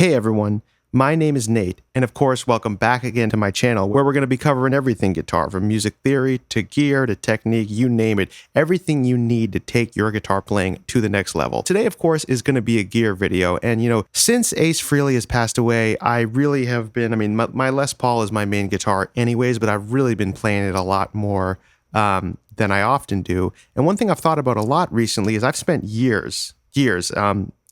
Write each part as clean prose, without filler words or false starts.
Hey everyone, my name is Nate, and of course, welcome back again to my channel where we're going to be covering everything guitar, from music theory to gear to technique, you name it, everything you need to take your guitar playing to the next level. Today, of course, is going to be a gear video, and since Ace Frehley has passed away, I really have been, my Les Paul is my main guitar anyways, but I've really been playing it a lot more than I often do. And one thing I've thought about a lot recently is I've spent years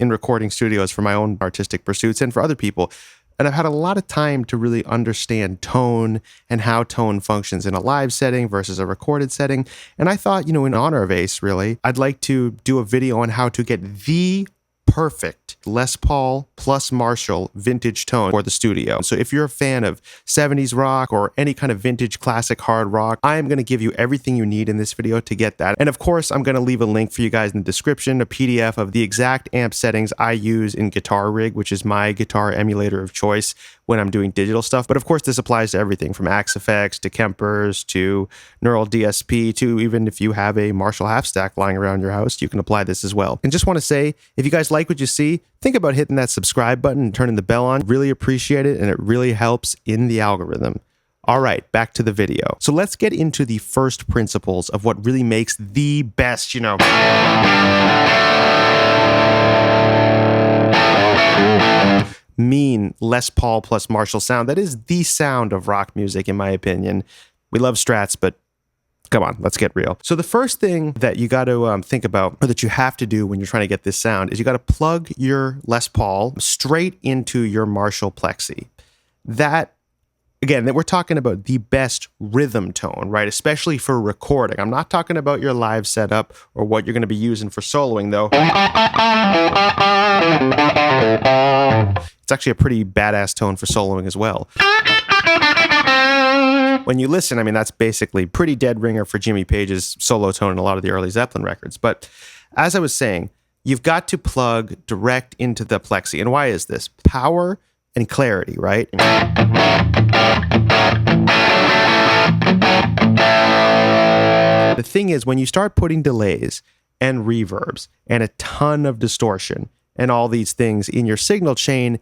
in recording studios for my own artistic pursuits and for other people. And I've had a lot of time to really understand tone and how tone functions in a live setting versus a recorded setting. And I thought, in honor of Ace, really, I'd like to do a video on how to get the perfect Les Paul plus Marshall vintage tone for the studio. So if you're a fan of 70s rock or any kind of vintage classic hard rock, I am going to give you everything you need in this video to get that. And of course, I'm going to leave a link for you guys in the description, a PDF of the exact amp settings I use in Guitar Rig, which is my guitar emulator of choice when I'm doing digital stuff. But of course, this applies to everything from Axe effects to Kempers to Neural DSP to even if you have a Marshall half stack lying around your house, you can apply this as well. And just want to say, if you guys like what you see, think about hitting that subscribe button and turning the bell on. Really appreciate it, and it really helps in the algorithm. All right, back to the video. So let's get into the first principles of what really makes the best, mean Les Paul plus Marshall sound. That is the sound of rock music, in my opinion. We love Strats, but come on, let's get real. So the first thing that you got to think about, or that you have to do when you're trying to get this sound, is you got to plug your Les Paul straight into your Marshall plexi. That, again, that we're talking about the best rhythm tone, right? Especially for recording. I'm not talking about your live setup or what you're going to be using for soloing, though. It's actually a pretty badass tone for soloing as well. When you listen, that's basically pretty dead ringer for Jimmy Page's solo tone in a lot of the early Zeppelin records. But as I was saying, you've got to plug direct into the plexi. And why is this? Power and clarity, right? The thing is, when you start putting delays and reverbs and a ton of distortion and all these things in your signal chain,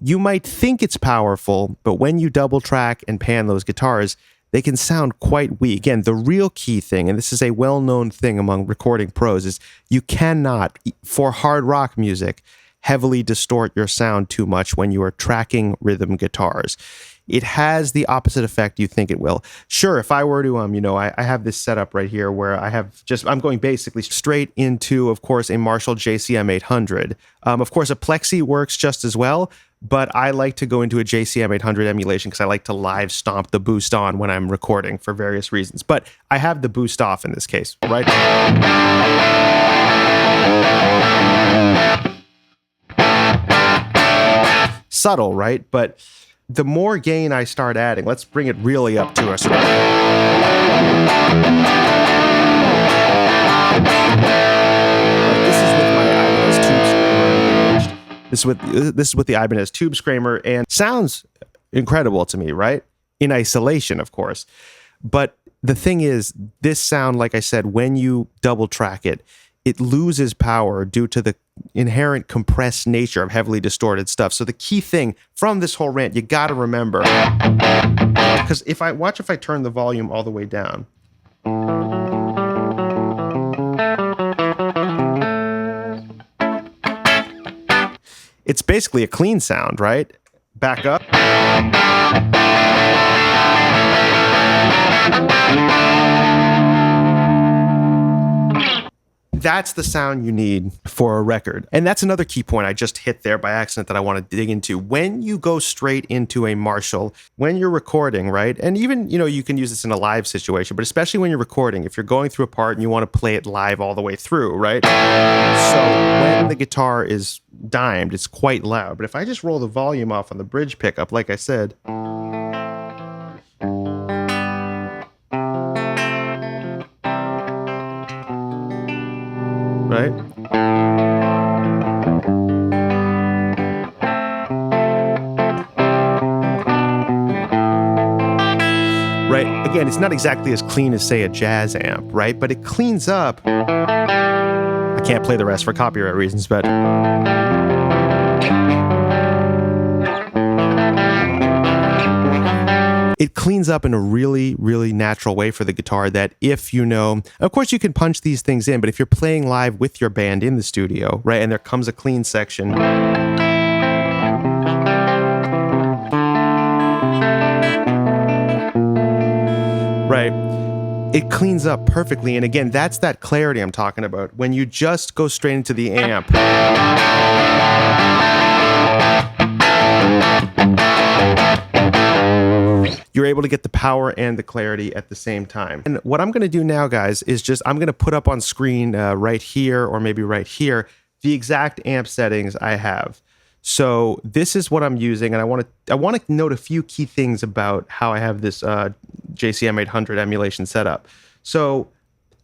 you might think it's powerful, but when you double track and pan those guitars, they can sound quite weak. Again, the real key thing, and this is a well-known thing among recording pros, is you cannot, for hard rock music, heavily distort your sound too much when you are tracking rhythm guitars. It has the opposite effect you think it will. Sure, if I were to, I have this setup right here where I'm going basically straight into, of course, a Marshall JCM 800. Of course, a plexi works just as well, but I like to go into a JCM 800 emulation because I like to live stomp the boost on when I'm recording for various reasons. But I have the boost off in this case, right? Subtle, right? But the more gain I start adding, let's bring it really up to us. This is with the Ibanez Tube Screamer, and sounds incredible to me, right? In isolation, of course. But the thing is, this sound, like I said, when you double track it, it loses power due to the inherent compressed nature of heavily distorted stuff. So the key thing from this whole rant, you got to remember, because if I turn the volume all the way down, it's basically a clean sound, right? Back up. That's the sound you need for a record. And that's another key point I just hit there by accident that I want to dig into. When you go straight into a Marshall, when you're recording, right? And even, you can use this in a live situation, but especially when you're recording, if you're going through a part and you want to play it live all the way through, right? So when the guitar is dimed, it's quite loud. But if I just roll the volume off on the bridge pickup, like I said, right? Right? Again, it's not exactly as clean as, say, a jazz amp, right? But it cleans up. I can't play the rest for copyright reasons, but it cleans up in a really, really natural way for the guitar that if you know, of course you can punch these things in, but if you're playing live with your band in the studio, right, and there comes a clean section, right, it cleans up perfectly. And again, that's that clarity I'm talking about. When you just go straight into the amp, you're able to get the power and the clarity at the same time. And what I'm going to do now, guys, is just I'm going to put up on screen right here or maybe right here the exact amp settings I have. So this is what I'm using, and I want to note a few key things about how I have this JCM 800 emulation set up. So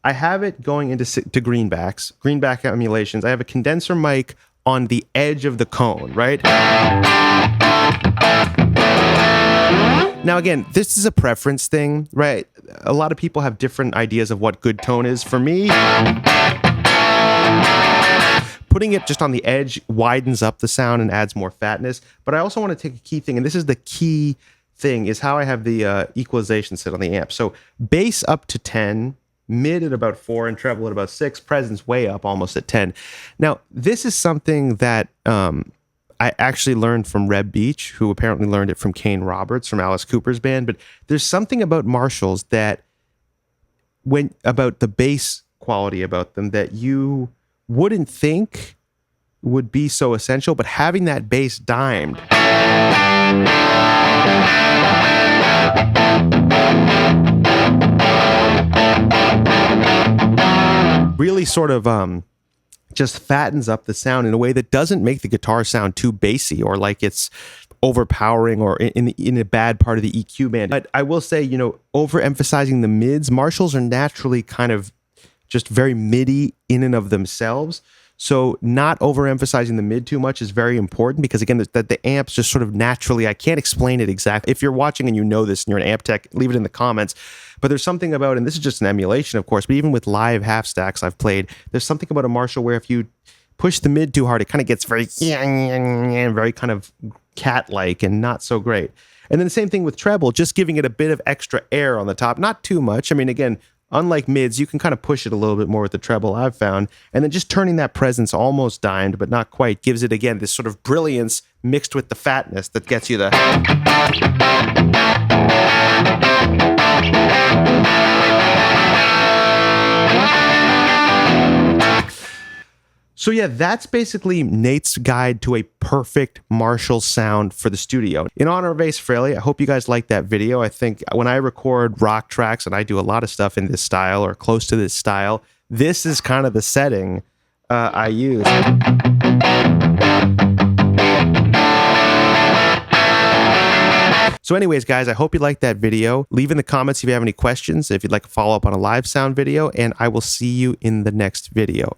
I have it going into greenback emulations. I have a condenser mic on the edge of the cone, right? Now again, this is a preference thing, right? A lot of people have different ideas of what good tone is. For me, putting it just on the edge widens up the sound and adds more fatness. But I also want to take a key thing, and this is the key thing, is how I have the equalization set on the amp. So bass up to 10, mid at about 4, and treble at about 6, presence way up almost at 10. Now, this is something that I actually learned from Reb Beach, who apparently learned it from Kane Roberts from Alice Cooper's band. But there's something about Marshalls that, about the bass quality about them, that you wouldn't think would be so essential, but having that bass dimed really sort of just fattens up the sound in a way that doesn't make the guitar sound too bassy or like it's overpowering or in a bad part of the EQ band. But I will say, overemphasizing the mids, Marshalls are naturally kind of just very MIDI in and of themselves. So not overemphasizing the mid too much is very important because, again, that the amps just sort of naturally, I can't explain it exactly. If you're watching and you know this and you're an amp tech, leave it in the comments. But there's something about, and this is just an emulation, of course, but even with live half stacks I've played, there's something about a Marshall where if you push the mid too hard, it kind of gets very kind of cat-like and not so great. And then the same thing with treble, just giving it a bit of extra air on the top, not too much. I mean, again, unlike mids, you can kind of push it a little bit more with the treble, I've found. And then just turning that presence almost dimed, but not quite, gives it, again, this sort of brilliance mixed with the fatness that gets you the... So yeah, that's basically Nate's guide to a perfect Marshall sound for the studio. In honor of Ace Frehley, I hope you guys liked that video. I think when I record rock tracks, and I do a lot of stuff in this style or close to this style, this is kind of the setting I use. So anyways, guys, I hope you liked that video. Leave in the comments if you have any questions, if you'd like to follow up on a live sound video, and I will see you in the next video.